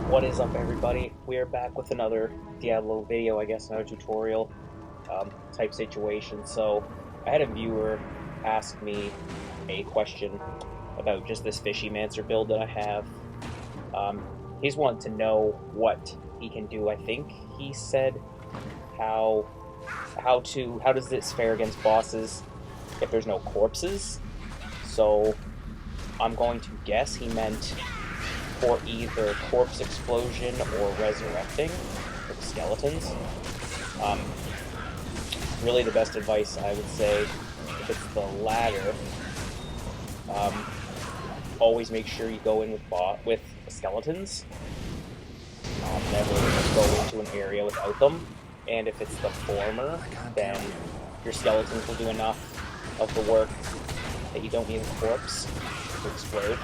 What is up, everybody? We are back with another Diablo video, I guess, another tutorial type situation. So, I had a viewer ask me a question about just this Fishymancer build that I have. He's wanted to know what he can do. I think he said how does this fare against bosses if there's no corpses? So, I'm going to guess he meant for either corpse explosion or resurrecting with skeletons. Really, the best advice I would say, if it's the latter, always make sure you go in with skeletons. Never go into an area without them. And if it's the former, then your skeletons will do enough of the work that you don't need a corpse to explode.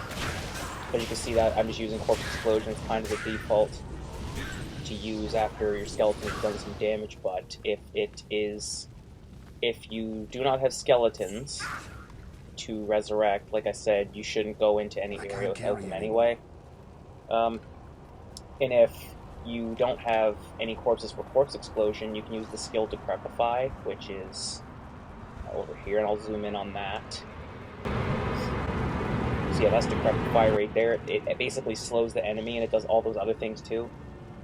As you can see, that I'm just using corpse explosion. It's kind of the default to use after your skeleton has done some damage, but if you do not have skeletons to resurrect, like I said, you shouldn't go into any area without them anyway. And if you don't have any corpses for corpse explosion, you can use the skill Decrepify, which is over here, and I'll zoom in on that. So yeah, that's Decrepify right there. It basically slows the enemy, and it does all those other things too.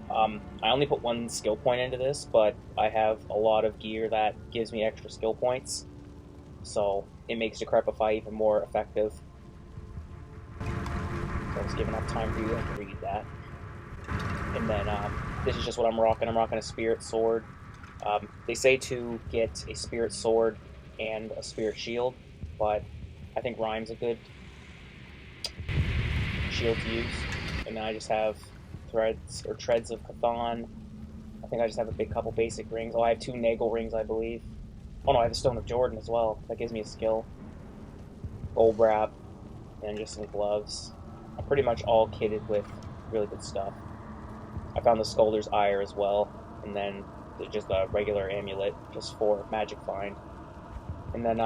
I only put one skill point into this, but I have a lot of gear that gives me extra skill points, so it makes Decrepify even more effective. So I was giving enough time for you to read that. And then this is just what I'm rocking. I'm rocking a Spirit Sword. They say to get a Spirit Sword and a Spirit Shield, but I think Rhyme's a good shield to use. And then I just have Treads of Chthon. I think I just have a couple basic rings. Oh, I have 2 Nagel rings, I believe. Oh no, I have a Stone of Jordan as well. That gives me a skill. Gold wrap, and just some gloves. I'm pretty much all kitted with really good stuff. I found the Scolder's Ire as well, and then just a regular amulet, just for magic find. And then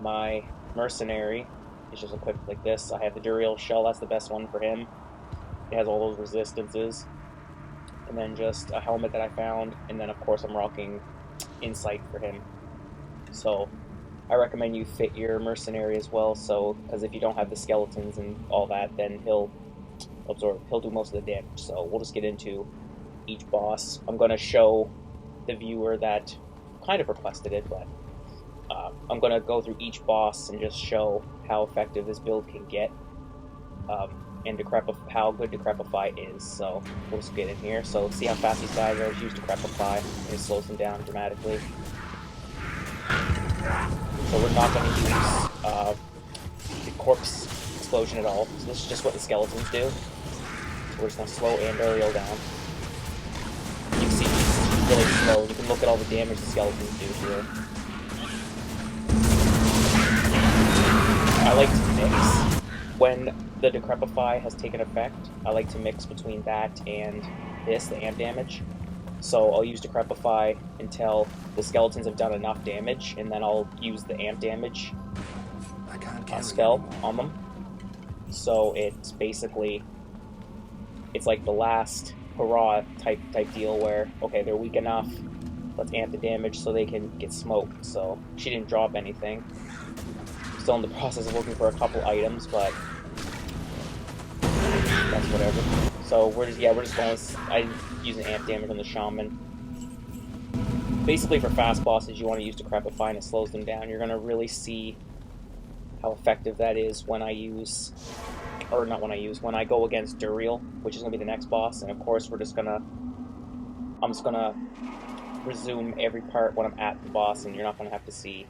my mercenary is just equipped like this. I have the Duriel Shell, that's the best one for him. It has all those resistances. And then just a helmet that I found, and then of course I'm rocking Insight for him. So I recommend you fit your mercenary as well, so because if you don't have the skeletons and all that, then he'll do most of the damage. So we'll just get into each boss. I'm going to show the viewer that kind of requested it, but I'm going to go through each boss and just show how effective this build can get, and how good Decrepify is. So we'll just get in here. So see how fast these guys are. Just use Decrepify, and it slows them down dramatically. So we're not going to use the corpse explosion at all. So this is just what the skeletons do. So we're just going to slow Andariel down. You can see he's really slow. You can look at all the damage the skeletons do here. I like to mix when the Decrepify has taken effect. I like to mix between that and this, the amp damage. So I'll use Decrepify until the skeletons have done enough damage, and then I'll use the amp damage spell on them. So it's basically, it's like the last hurrah type deal where, okay, they're weak enough, let's amp the damage so they can get smoked. So she didn't drop anything. Still in the process of looking for a couple items, but that's whatever. So we're just going. I'm using amp damage on the shaman. Basically, for fast bosses, you want to use Decrepify, and it slows them down. You're gonna really see how effective that is when I use, or not when I use, when I go against Duriel, which is gonna be the next boss. And of course, I'm just gonna resume every part when I'm at the boss, and you're not gonna have to see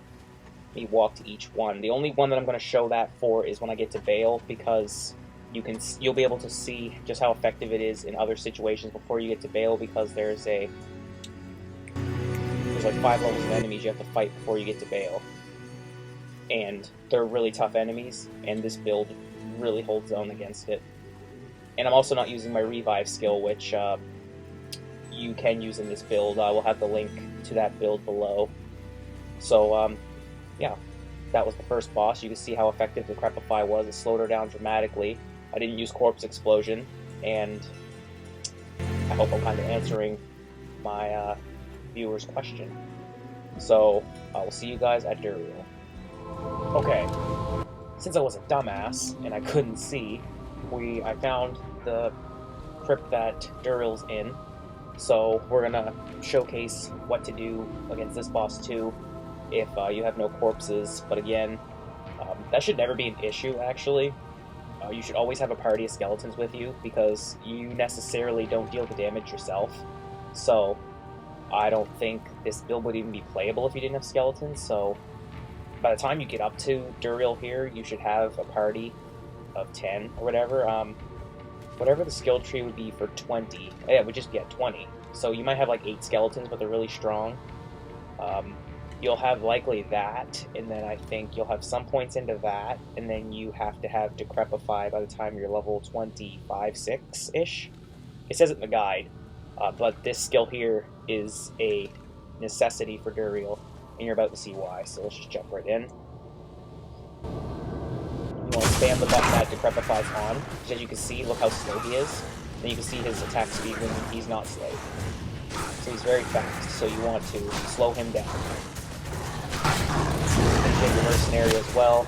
me walk to each one. The only one that I'm gonna show that for is when I get to Baal, because you'll be able to see just how effective it is in other situations before you get to Baal, because there's like 5 levels of enemies you have to fight before you get to Baal. And they're really tough enemies, and this build really holds on against it. And I'm also not using my revive skill, which you can use in this build. I will have the link to that build below. So yeah, that was the first boss. You can see how effective the Decrepify was. It slowed her down dramatically. I didn't use Corpse Explosion, and I hope I'm kind of answering my viewer's question. So I will see you guys at Duriel. Okay, since I was a dumbass and I couldn't see, I found the crypt that Duriel's in. So we're gonna showcase what to do against this boss too, if you have no corpses. But again, that should never be an issue, actually. You should always have a party of skeletons with you, because you necessarily don't deal the damage yourself. So I don't think this build would even be playable if you didn't have skeletons. So by the time you get up to Duriel here, you should have a party of 10 or whatever. Whatever the skill tree would be for 20. Yeah, it would just be at 20. So you might have like 8 skeletons, but they're really strong. You'll have likely that, and then I think you'll have some points into that, and then you have to have Decrepify by the time you're level 25, 6-ish. It says it in the guide, but this skill here is a necessity for Duriel, and you're about to see why, so let's just jump right in. You want to spam the button that Decrepify's on, because as you can see, look how slow he is. And you can see his attack speed when he's not slow. So he's very fast, so you want to slow him down. And the mercenary as well.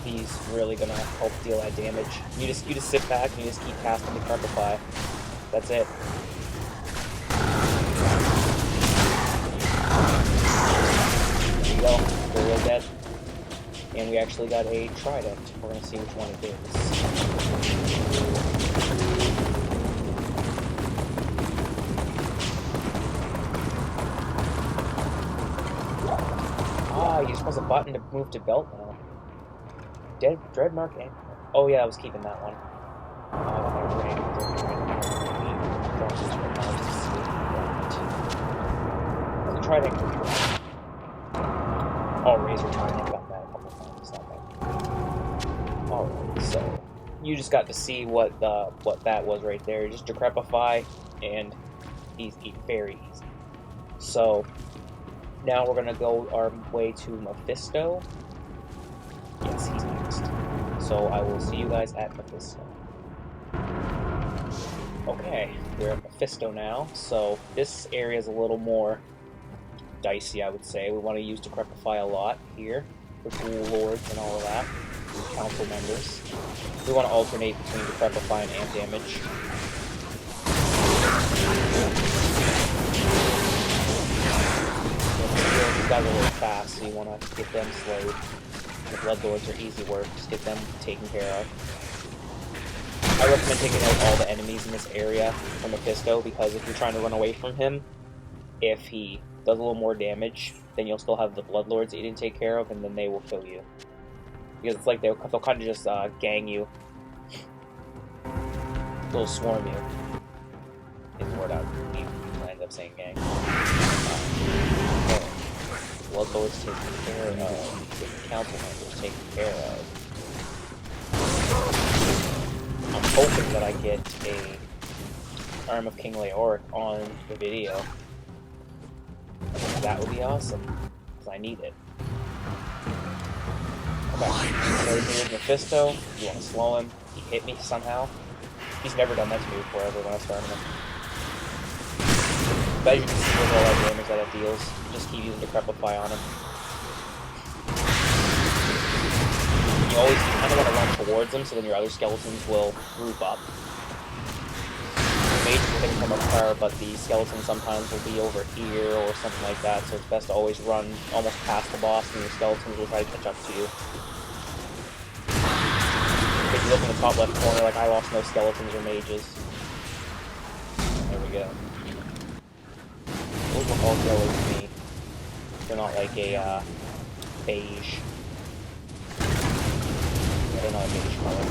He's really gonna help deal that damage. You just sit back and you just keep casting Decrepify. That's it. There you go. They're real dead. And we actually got a trident. We're gonna see which one it is. Ah, you just press a button to move to belt now. Dreadmark and... Oh yeah, I was keeping that one. The trident. Oh, Razor Trident. Got that a couple times. Alright, so you just got to see what that was right there. Just Decrepify, and easy, very easy. So now we're gonna go our way to Mephisto. Yes, he's next. So I will see you guys at Mephisto. Okay, we're at Mephisto now. So this area is a little more dicey, I would say. We want to use Decrepify a lot here, for Ghoul Lords and all of that, and council members. We want to alternate between Decrepify and amp damage. These guys are really fast, so you want to get them slowed. The Blood Lords are easy work, just get them taken care of. I recommend taking out all the enemies in this area from Mephisto, because if you're trying to run away from him, if he does a little more damage, then you'll still have the Blood Lords that you didn't take care of, and then they will kill you. Because it's like they'll kind of just gang you. They'll swarm you. Is the word I would end up saying gang. Blood Lords taken care of, the council members taken care of. I'm hoping that I get a Arm of King Leoric on the video. That would be awesome, because I need it. Okay, so here's Mephisto. You want to slow him. He hit me somehow. He's never done that to me before, ever, when I started him. But as you can see, with all that damage that it deals, just keep using Decrepify on him. You always kind of want to run towards him, so then your other skeletons will group up. The mages will take from afar, but the skeletons sometimes will be over here or something like that, so it's best to always run almost past the boss, and your skeletons will try to catch up to you. If you look in the top left corner, like I lost no skeletons or mages. There we go. Those look all yellow to me. They're not like a beige. Yeah, they're not a beige color.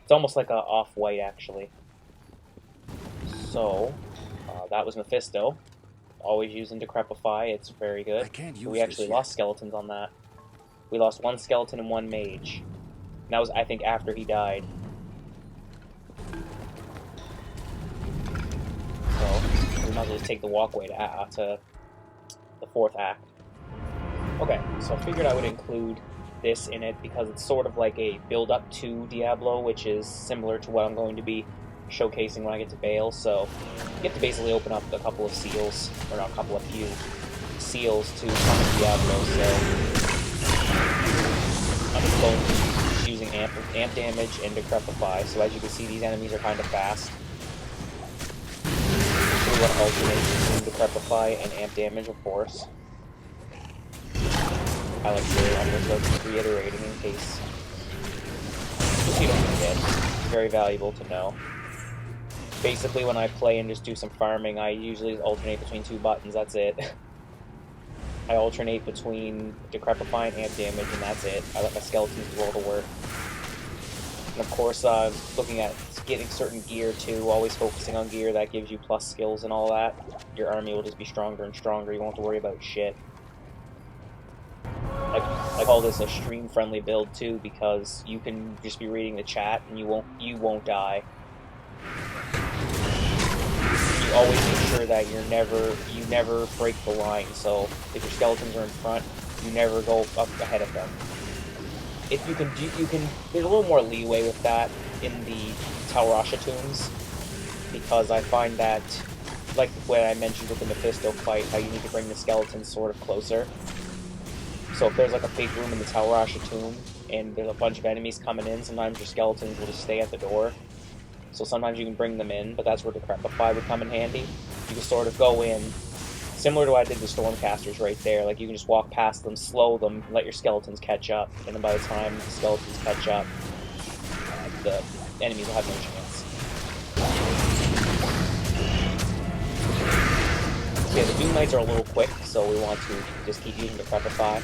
It's almost like a off-white, actually. So, that was Mephisto. Always using Decrepify, it's very good. We actually lost skeletons on that. We lost one skeleton and one mage. And that was, I think, after he died. So, we might as well just take the walkway to the fourth act. Okay, so I figured I would include this in it because it's sort of like a build-up to Diablo, which is similar to what I'm going to be showcasing when I get to Bale, so you get to basically open up a couple of seals, or not a couple, a few seals to summon Diablo, so I'm just using amp damage and Decrepify, so as you can see these enemies are kind of fast. So we want to alternate between Decrepify and amp damage, of course. I like to, I'm just reiterating in case you don't forget. It's very valuable to know. Basically, when I play and just do some farming, I usually alternate between two buttons, that's it. I alternate between Decrepify and amp damage, and that's it. I let my skeletons do all the work. And of course, looking at getting certain gear too, always focusing on gear that gives you plus skills and all that. Your army will just be stronger and stronger, you won't have to worry about shit. I call this a stream-friendly build too, because you can just be reading the chat and you won't die. You always make sure that you never break the line. So if your skeletons are in front, you never go up ahead of them. If you can, there's a little more leeway with that in the Talrasha tombs, because I find that, like what I mentioned with the Mephisto fight, how you need to bring the skeletons sort of closer. So if there's like a big room in the Talrasha tomb, and there's a bunch of enemies coming in, sometimes your skeletons will just stay at the door. So sometimes you can bring them in, but that's where Decrepify would come in handy. You can sort of go in, similar to what I did with Stormcasters right there, like you can just walk past them, slow them, let your skeletons catch up, and then by the time the skeletons catch up, the enemies will have no chance. So yeah, the Doom Knights are a little quick, so we want to just keep using Decrepify.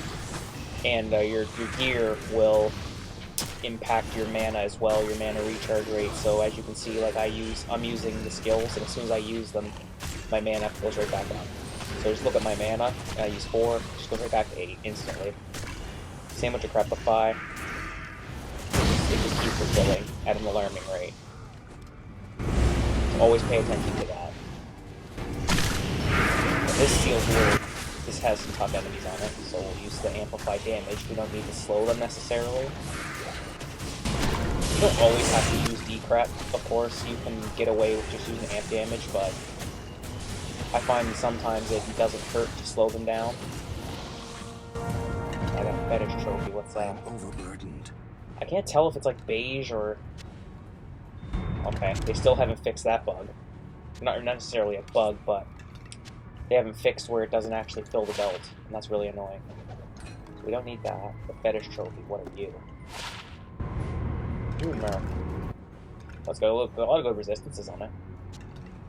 And your gear will impact your mana as well, your mana recharge rate. So as you can see, like I'm using the skills, and as soon as I use them, my mana goes right back up. So just look at my mana, and I use 4, just goes right back to 8 instantly. Same with Decrepify. It just keeps refilling at an alarming rate. So always pay attention to that. And this seal's really, this has some tough enemies on it, so we'll use the amplify damage. We don't need to slow them necessarily. You don't always have to use Decrep, of course. You can get away with just using amp damage, but I find that sometimes it doesn't hurt to slow them down. I got a fetish trophy, what's that? Overburdened. I can't tell if it's like beige or... Okay, they still haven't fixed that bug. Not necessarily a bug, but they haven't fixed where it doesn't actually fill the belt, and that's really annoying. So we don't need that. The fetish trophy, what are you? Ooh, no. Let's go. Look, a lot of good resistances on it.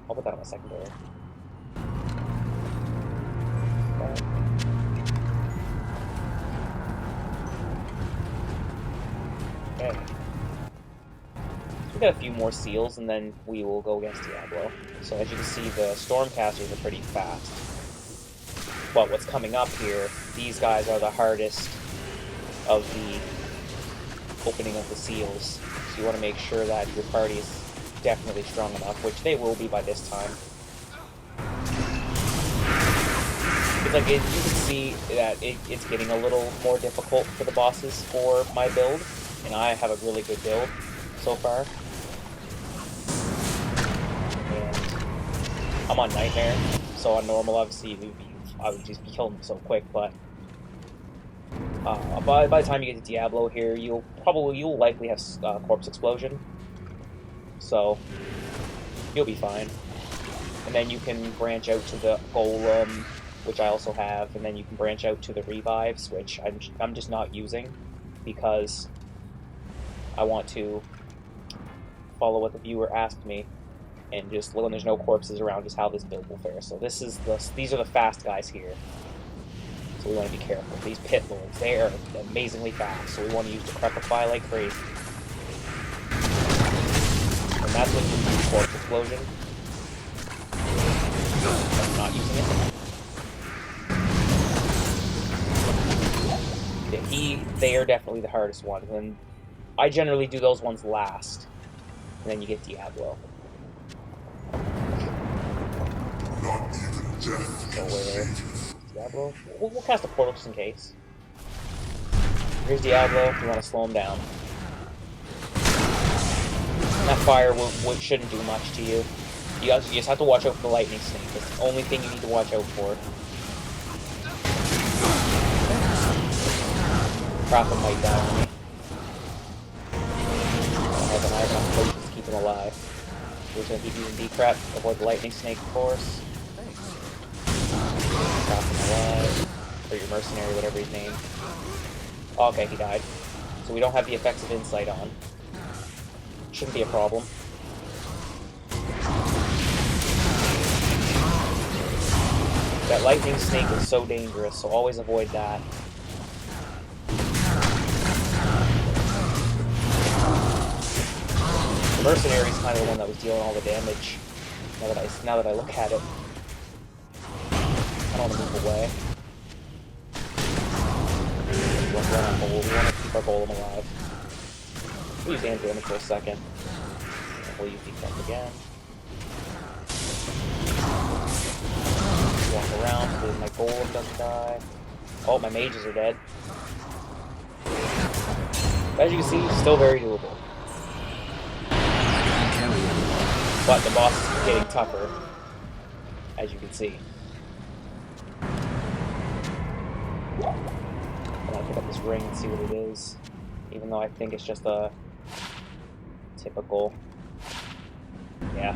I'll put that on my secondary. Okay. So we got a few more seals, and then we will go against Diablo. So as you can see, the Stormcasters are pretty fast. But what's coming up here, these guys are the hardest of the opening of the seals. So you want to make sure that your party is definitely strong enough, which they will be by this time. It's like you can see that it's getting a little more difficult for the bosses for my build, and I have a really good build so far. And I'm on Nightmare, so on normal, obviously, I would just be killing them so quick, but by the time you get to Diablo here, you'll likely have Corpse Explosion, so you'll be fine. And then you can branch out to the Golem, which I also have, and then you can branch out to the Revives, which I'm just not using, because I want to follow what the viewer asked me, and just when there's no corpses around, just how this build will fare. So these are the fast guys here. So we want to be careful. These Pit Lords, they are amazingly fast, so we want to use Decrepify like crazy. And that's when you use Corpse Explosion. I'm not using it. Yeah, they are definitely the hardest ones, and I generally do those ones last. And then you get Diablo. So where Diablo? We'll cast a portal just in case. Here's Diablo, if you want to slow him down. That fire shouldn't do much to you. You just have to watch out for the lightning snake. That's the only thing you need to watch out for. Crap, it might die on me. I have enough potions to keep him alive. We're just gonna keep using D-crap, avoid the lightning snake, of course. Crap him alive. Or your mercenary, whatever his name. Oh, okay, he died. So we don't have the effects of insight on. Shouldn't be a problem. That lightning snake is so dangerous, so always avoid that. The mercenary is kind of the one that was dealing all the damage. Now that I look at it, I don't want to move away. We want to run on hold. We want to keep our golem alive. We'll use hand damage for a second. And we'll use defense again. Walk around so my golem doesn't die. Oh, my mages are dead. As you can see, still very doable. But the boss is getting tougher, as you can see. I'm gonna pick up this ring and see what it is, even though I think it's just a typical, yeah,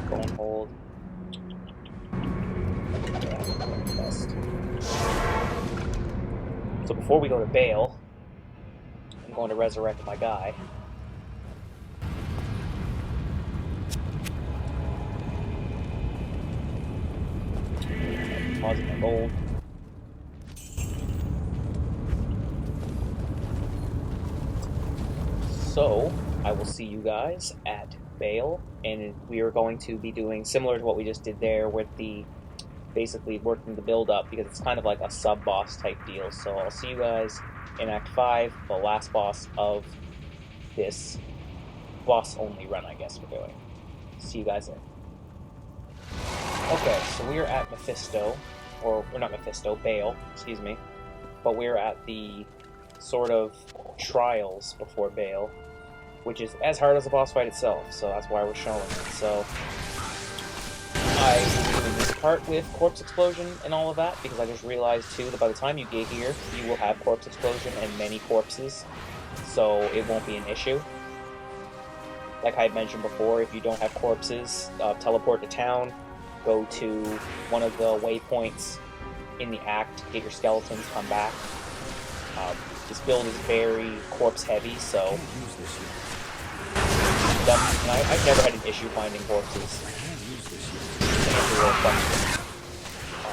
go and hold. So before we go to Bale, I'm going to resurrect my guy. Deposit my gold. So, I will see you guys at Bale, and we are going to be doing similar to what we just did there with the basically working the build up, because it's kind of like a sub-boss type deal. So I'll see you guys in Act 5, the last boss of this boss-only run, I guess we're doing. See you guys then. Okay, so we are at Mephisto, or we're not Mephisto, Bale, excuse me, but we're at the sort of trials before Bale, which is as hard as the boss fight itself, so that's why we're showing it. So I will be doing this part with Corpse Explosion and all of that, because I just realized too that by the time you get here, you will have Corpse Explosion and many corpses, so it won't be an issue. Like I had mentioned before, if you don't have corpses, teleport to town, go to one of the waypoints in the act, get your skeletons, come back. This build is very corpse heavy, so I've never had an issue finding corpses. To answer your question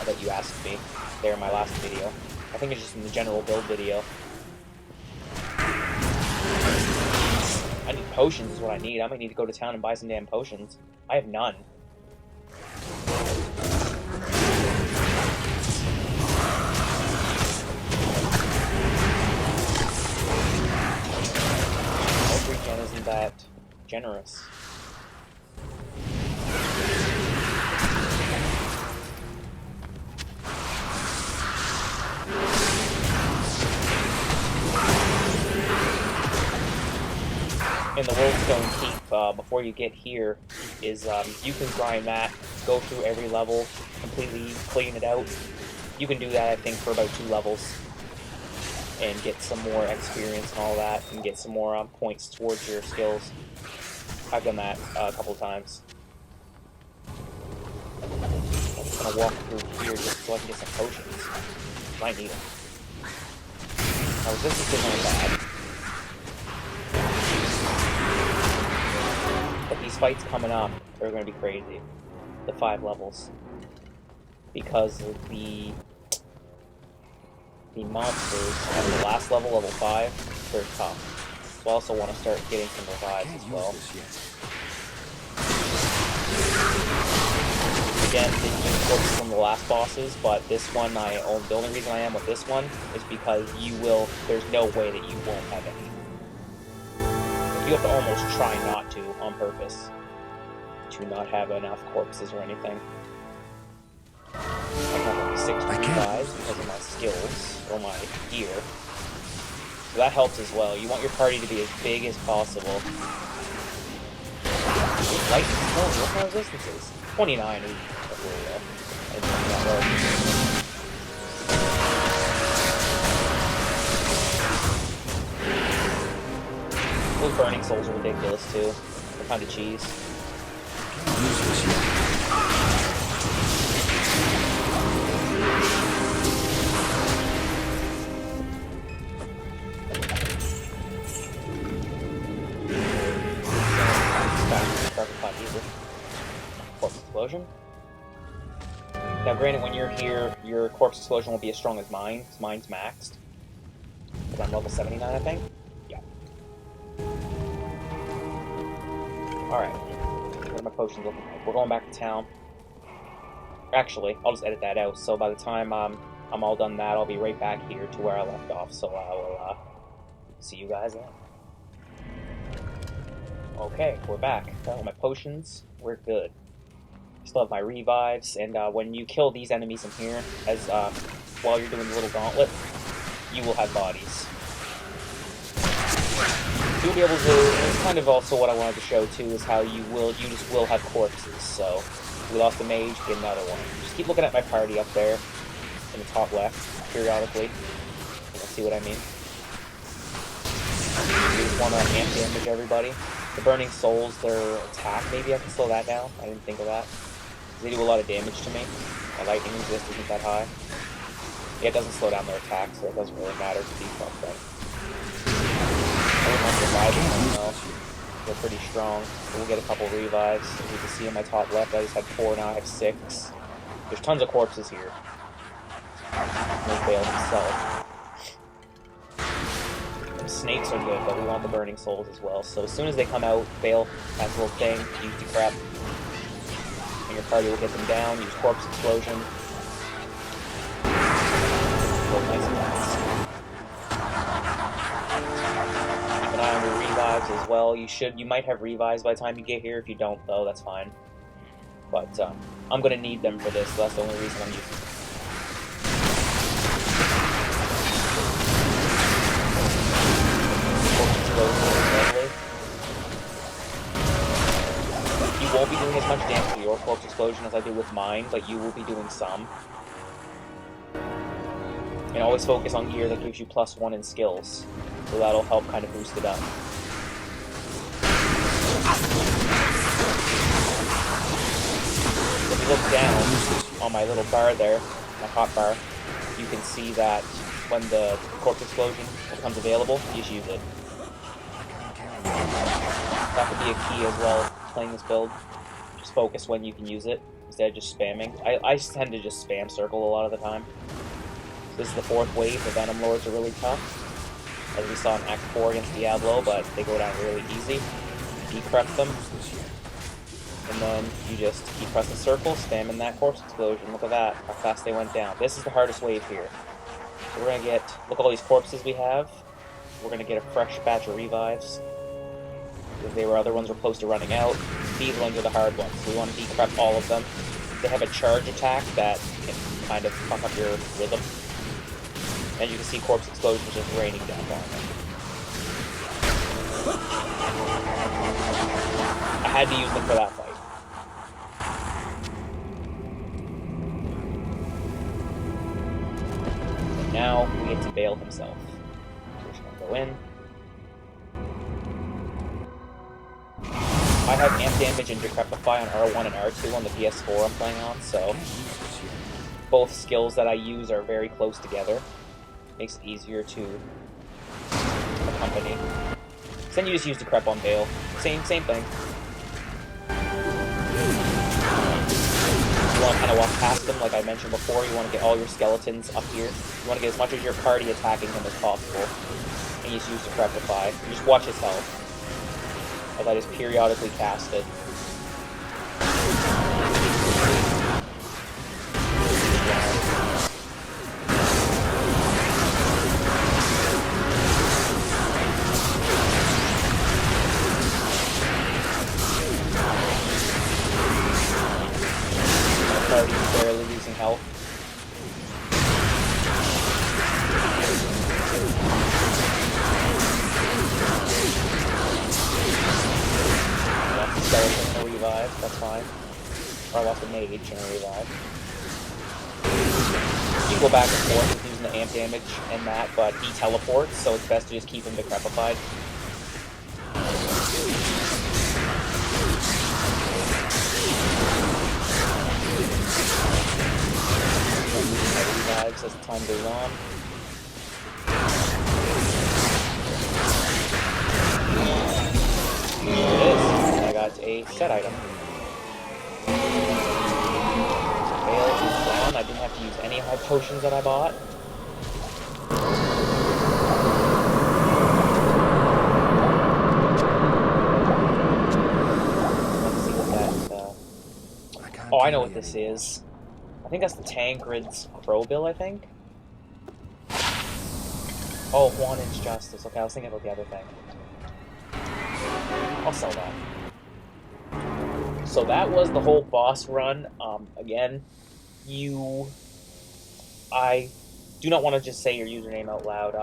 that you asked me there in my last video. I think it's just in the general build video. I need potions is what I need. I might need to go to town and buy some damn potions. I have none. Health regen isn't that generous. In the Worldstone Keep, before you get here, is you can grind that, go through every level, completely clean it out. You can do that, I think, for about 2 levels, and get some more experience and all that, and get some more points towards your skills. I've done that a couple of times. I'm just gonna walk through here just so I can get some potions. Might need them. Now, resistance isn't bad. But these fights coming up are going to be crazy. The 5 levels. Because of the monsters at the last level, level 5, they're tough. So I also want to start getting some revives as well. Again, didn't use corpses from the last bosses, but this one, the only reason I am with this one is because there's no way that you won't have any. You have to almost try not to, on purpose, to not have enough corpses or anything. I have only 6 revives because of my skills, or my gear. So that helps as well. You want your party to be as big as possible. Lightning explosion, what kind of resistances? 29. Ooh, that's really low. I didn't think that low. Those burning souls are ridiculous too. They're kind of cheese. Corpse explosion. Now, granted, when you're here, your corpse explosion won't be as strong as mine, because mine's maxed. Because I'm level 79, I think. Yeah. Alright. What are my potions looking like? We're going back to town. Actually, I'll just edit that out, so by the time I'm all done that, I'll be right back here to where I left off, so I will see you guys then. Okay, we're back. Got all my potions. We're good. Still have my revives, and when you kill these enemies in here, as while you're doing the little gauntlet, you will have bodies. You'll be able to. And it's kind of also what I wanted to show too is how you just will have corpses. So we lost a mage, get another one. Just keep looking at my party up there in the top left periodically. You'll see what I mean. You just want to amp damage everybody. The burning souls, their attack, maybe I can slow that down. I didn't think of that. They do a lot of damage to me. My lightning resist isn't that high. Yeah, it doesn't slow down their attack, so it doesn't really matter to default them. I wouldn't want to revive them, though. They're pretty strong. So we'll get a couple revives. As you can see in my top left, I just had 4, now I have 6. There's tons of corpses here. There's Bale himself. Snakes are good, but we want the burning souls as well. So as soon as they come out, Bale, that little thing, use decrep. And your party will get them down, use corpse explosion. Go nice and nice. Keep an eye on your revives as well. You might have revives by the time you get here. If you don't, though, that's fine. But I'm gonna need them for this, so that's the only reason I'm using them. You won't be doing as much damage to your corpse explosion as I do with mine, but you will be doing some. And always focus on gear that gives you +1 in skills, so that'll help kind of boost it up. If you look down on my little bar there, my hot bar, you can see that when the corpse explosion becomes available, you just use it. That could be a key as well, playing this build. Just focus when you can use it, instead of just spamming. I tend to just spam circle a lot of the time. So this is the 4th wave, the Venom Lords are really tough. As we saw in Act 4 against Diablo, but they go down really easy. Decrep them. And then you just keep pressing circle, spamming that corpse explosion. Look at that, how fast they went down. This is the hardest wave here. So we're gonna get, look at all these corpses we have. We're gonna get a fresh batch of revives. Because other ones were close to running out. These ones are the hard ones, so we want to decrep all of them. They have a charge attack that can kind of fuck up your rhythm. And you can see corpse explosions just raining down on them. I had to use them for that fight. And now we get to Bale himself. We're just gonna go in. I have amp damage and decrepify on R1 and R2 on the PS4 I'm playing on, so both skills that I use are very close together. Makes it easier to accompany. So then you just use decrep on Bale. Same thing. You want to kind of walk past them, like I mentioned before. You want to get all your skeletons up here. You want to get as much of your party attacking him as possible. And you just use decrepify. You just watch his health. As I just periodically cast it. My party's barely losing health. Skeleton. That's fine. Or I lost a mage and a revive. You can go back and forth with using the amp damage and that, but he teleports, so it's best to just keep him decrepified. Revives as time goes on. There it is. I got a set item. Veil is down. I didn't have to use any of my potions that I bought. Let's see what that. Oh, I know what this is. I think that's the Tancred's Crowbill, I think. Oh, 1-inch Justice. Okay, I was thinking about the other thing. I'll sell that. So that was the whole boss run. Again, I do not want to just say your username out loud,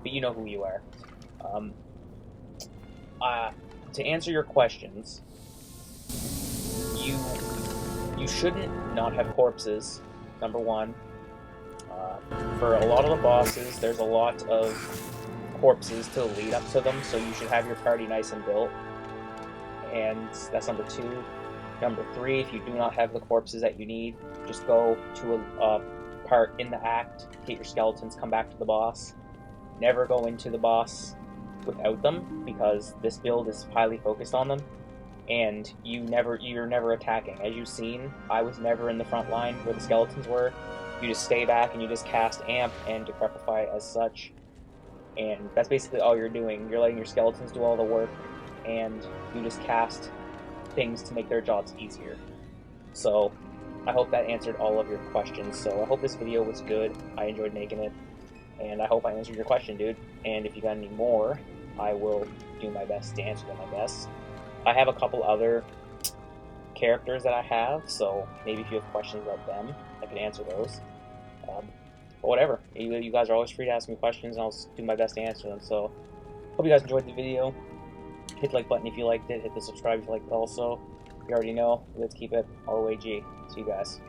but you know who you are. To answer your questions, you shouldn't not have corpses, number one. For a lot of the bosses, there's a lot of corpses to lead up to them, so you should have your party nice and built. And that's number 2. Number 3, if you do not have the corpses that you need, just go to a part in the act, get your skeletons, come back to the boss. Never go into the boss without them, because this build is highly focused on them. And you're never attacking. As you've seen, I was never in the front line where the skeletons were. You just stay back and you just cast amp and decrepify as such. And that's basically all you're doing. You're letting your skeletons do all the work, and you just cast things to make their jobs easier. So, I hope that answered all of your questions. So, I hope this video was good. I enjoyed making it. And I hope I answered your question, dude. And if you got any more, I will do my best to answer them, I guess. I have a couple other characters that I have, so maybe if you have questions about them, I can answer those. But whatever. You guys are always free to ask me questions, and I'll do my best to answer them. So, hope you guys enjoyed the video. Hit the like button if you liked it. Hit the subscribe if you liked it also. You already know. Let's keep it all the way G. See you guys.